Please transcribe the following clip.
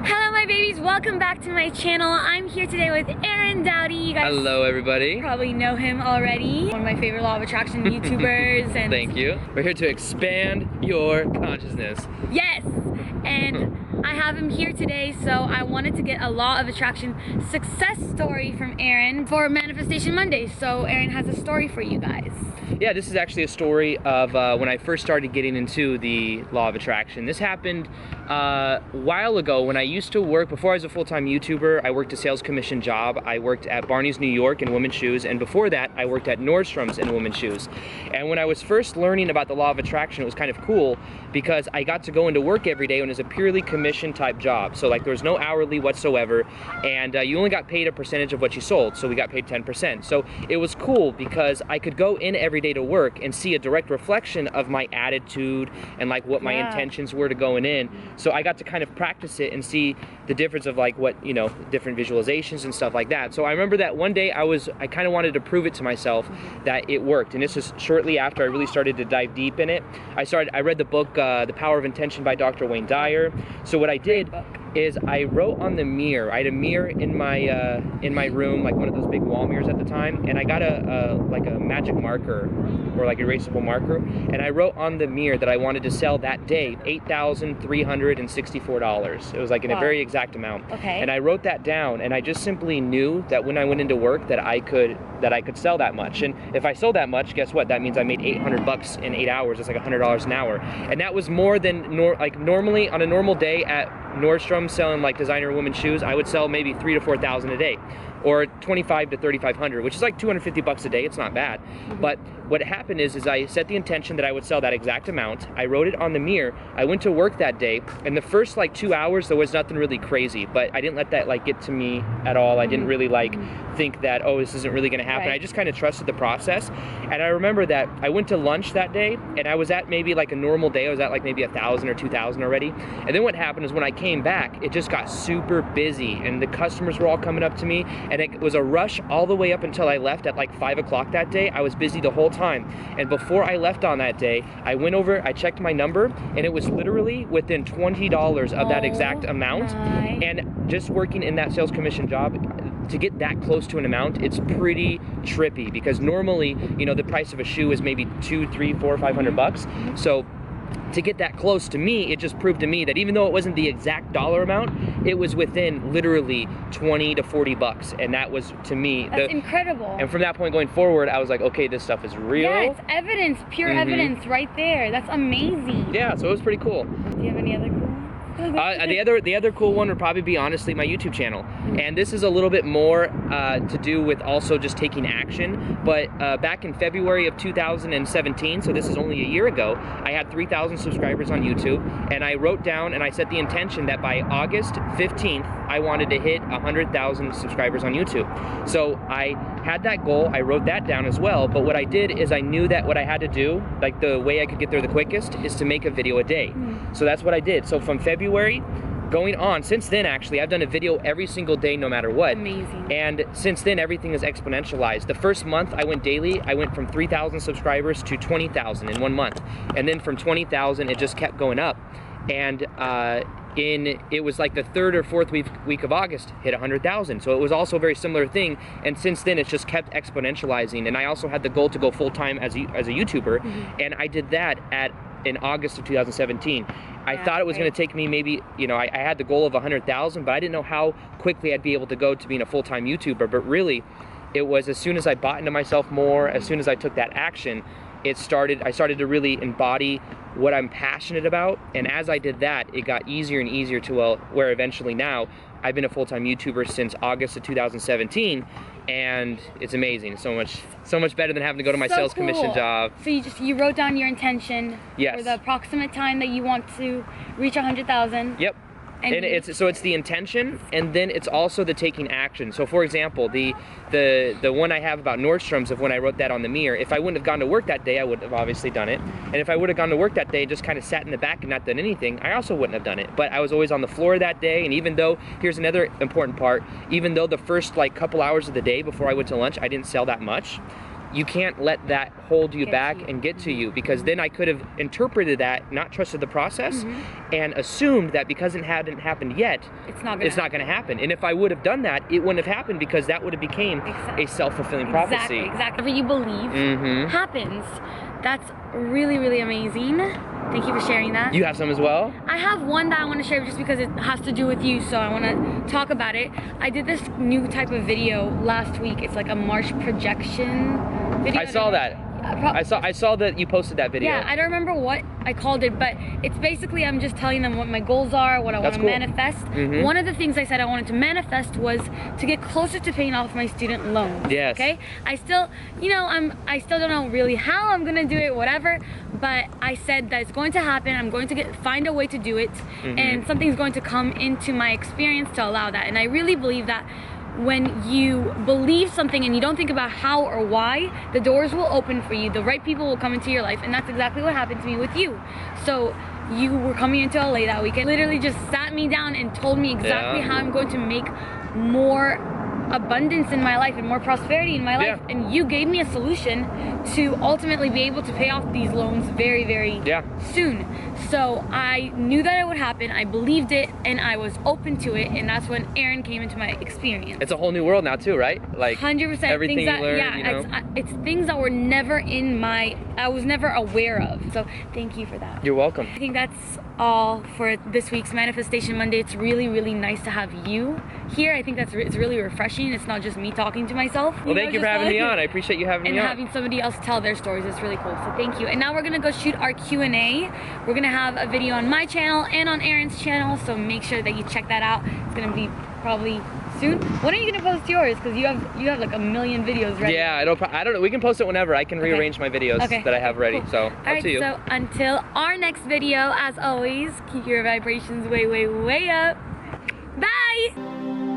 Hello my babies, welcome back to my channel. I'm here today with Aaron Doughty. You guys hello everybody. Probably know him already. One of my favorite Law of Attraction YouTubers. And thank you. We're here to expand your consciousness. Yes, and I have him here today, so I wanted to get a Law of Attraction success story from Aaron for Manifestation Monday. So Aaron has a story for you guys. Yeah, this is actually a story of when I first started getting into the Law of Attraction. This happened a while ago when I used to work, before I was a full-time YouTuber, I worked a sales commission job. I worked at Barney's New York in women's shoes, and before that, I worked at Nordstrom's in women's shoes. And when I was first learning about the Law of Attraction, it was kind of cool because I got to go into work every day and it was a purely commission type job. So like there was no hourly whatsoever, and you only got paid a percentage of what you sold, so we got paid 10%. So it was cool because I could go in every day to work and see a direct reflection of my attitude and like what my intentions were to going in. So I got to kind of practice it and see the difference of like what, you know, different visualizations and stuff like that. So I remember that one day I kind of wanted to prove it to myself that it worked. And this was shortly after I really started to dive deep in it. I read the book, The Power of Intention by Dr. Wayne Dyer. So what I did is I wrote on the mirror. I had a mirror in my room, like one of those big wall mirrors at the time, and I got like a magic marker or like erasable marker, and I wrote on the mirror that I wanted to sell that day $8,364. It was like in a very exact amount. Okay. And I wrote that down, and I just simply knew that when I went into work that I could sell that much. And if I sold that much, guess what? That means I made $800 in 8 hours. It's like $100 an hour, and that was more than normally on a normal day at Nordstrom selling like designer women's shoes. I would sell maybe $3,000 to $4,000 a day, or $2,500 to $3,500, which is like $250 a day. It's not bad. But what happened is I set the intention that I would sell that exact amount. I wrote it on the mirror. I went to work that day, and the first like 2 hours there was nothing really crazy, but I didn't let that like get to me at all. I didn't really like think that, oh, this isn't really gonna happen. I just kind of trusted the process. And I remember that I went to lunch that day, and I was at maybe like a normal day. I was at like maybe 1,000 or 2,000 already. And then what happened is when I came back, it just got super busy, and the customers were all coming up to me, and it was a rush all the way up until I left at like 5 o'clock that day. I was busy the whole time. And before I left on that day, I went over, I checked my number, and it was literally within $20 of that exact amount. And just working in that sales commission job, to get that close to an amount, it's pretty trippy, because normally, you know, the price of a shoe is maybe $200, $300, $400, $500. So to get that close to me, it just proved to me that even though it wasn't the exact dollar amount, it was within literally 20 to 40 bucks. And that was, to me, that's incredible. And from that point going forward, I was like, okay, this stuff is real. Yeah, it's evidence, pure evidence right there. That's amazing. Yeah, so it was pretty cool. Do you have any other cool? The other cool one would probably be, honestly, my YouTube channel. And this is a little bit more to do with also just taking action. But back in February of 2017, so this is only a year ago, I had 3,000 subscribers on YouTube, and I wrote down and I set the intention that by August 15th, I wanted to hit 100,000 subscribers on YouTube. So I had that goal, I wrote that down as well, but what I did is I knew that what I had to do, like the way I could get there the quickest, is to make a video a day. So that's what I did. So from February going on, since then actually, I've done a video every single day no matter what. Amazing. And since then, everything is exponentialized. The first month I went daily, I went from 3,000 subscribers to 20,000 in 1 month. And then from 20,000, it just kept going up. And it was like the 3rd or 4th week of August, hit 100,000. So it was also a very similar thing. And since then, it's just kept exponentializing. And I also had the goal to go full-time as a YouTuber. And I did that in August of 2017. I thought it was going to take me maybe, you know, I had the goal of 100,000, but I didn't know how quickly I'd be able to go to being a full-time YouTuber. But really, it was as soon as I bought into myself more, as soon as I took that action, I started to really embody what I'm passionate about. And as I did that, it got easier and easier to where eventually now I've been a full-time YouTuber since August of 2017, and it's amazing. So much better than having to go to my sales commission job. So you wrote down your intention for the approximate time that you want to reach 100,000. Yep. And it's the intention, and then it's also the taking action. So for example, the one I have about Nordstrom's, of when I wrote that on the mirror, if I wouldn't have gone to work that day, I would have obviously done it. And if I would have gone to work that day and just kind of sat in the back and not done anything, I also wouldn't have done it. But I was always on the floor that day, and even though, here's another important part, even though the first like couple hours of the day before I went to lunch, I didn't sell that much, you can't let that hold you back and get to you, because then I could have interpreted that, not trusted the process, and assumed that because it hadn't happened yet, it's not going to happen. And if I would have done that, it wouldn't have happened, because that would have became a self-fulfilling prophecy. Exactly. Whatever you believe happens. That's really, really amazing. Thank you for sharing that. You have some as well? I have one that I want to share just because it has to do with you, so I want to talk about it. I did this new type of video last week. It's like a March projection video. I saw that. I saw that you posted that video. Yeah, I don't remember what I called it, but it's basically I'm just telling them what my goals are, what I want to manifest. One of the things I said I wanted to manifest was to get closer to paying off my student loans. Yes. Okay? I still, you know, I still don't know really how I'm gonna do it, whatever, but I said that it's going to happen. I'm going to find a way to do it, and something's going to come into my experience to allow that. And I really believe that when you believe something and you don't think about how or why, the doors will open for you. The right people will come into your life, and that's exactly what happened to me with you. So you were coming into LA that weekend, literally just sat me down and told me exactly how I'm going to make more abundance in my life and more prosperity in my life, and you gave me a solution to ultimately be able to pay off these loans very, very soon. So I knew that it would happen, I believed it, and I was open to it, and that's when Aaron came into my experience. It's a whole new world now too, right? Like 100%. everything things that, you learn, you know? it's things that were never in my, I was never aware of. So thank you for that. You're welcome. I think that's all for this week's Manifestation Monday. It's really, really nice to have you here. I think it's really refreshing. It's not just me talking to myself. Well, thank you for having me on. I appreciate you having me on. And having somebody else tell their stories is really cool. So thank you. And now we're gonna go shoot our Q&A. We're gonna have a video on my channel and on Aaron's channel, so make sure that you check that out. It's gonna be probably soon. When are you gonna post yours? Because you have like a million videos ready. Yeah, I don't know. We can post it whenever. I can rearrange my videos that I have ready. So up to you. So until our next video, as always, keep your vibrations way, way, way up. Bye.